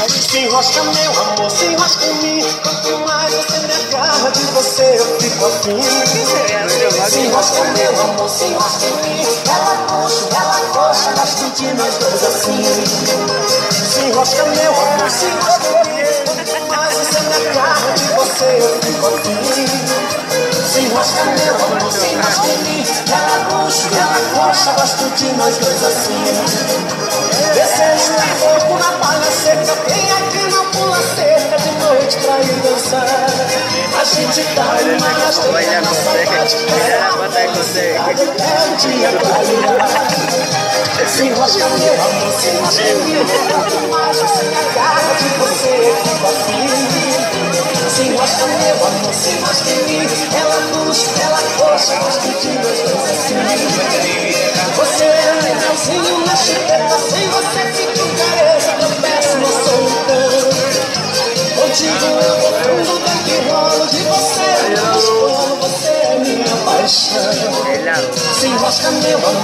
Se enrosca meu amor, se enrosca em mim. Quanto mais você me agarra de você eu fico afim. Se enrosca meu amor, se enrosca em mim. Ela coxa, gosto de nós dois assim. Se enrosca meu amor, se enrosca em mim. Quanto mais você me agarra de você eu fico afim. Se enrosca meu amor, se enrosca em mim. Ela coxa, gosto de nós dois assim. Desejo é fogo na palha seca. Quem aqui não pula cerca de noite pra ir dançar? A gente tá numa rasteira na saudade. Até o dia clarear. Se enrosca meu amor, se enrosca em mim. Quanto mais você me agarra de você eu fico afim. Se enrosca meu amor, se enrosca em mim. Ela coxa, gosto de nós dois assim. Você é legalzinho na chupeta, sem você fica um careta. Eu peço no solidão. Contigo eu vou fundo, daqui rolo de você. Eu escolho, você é minha paixão. Se enrosca meu amor.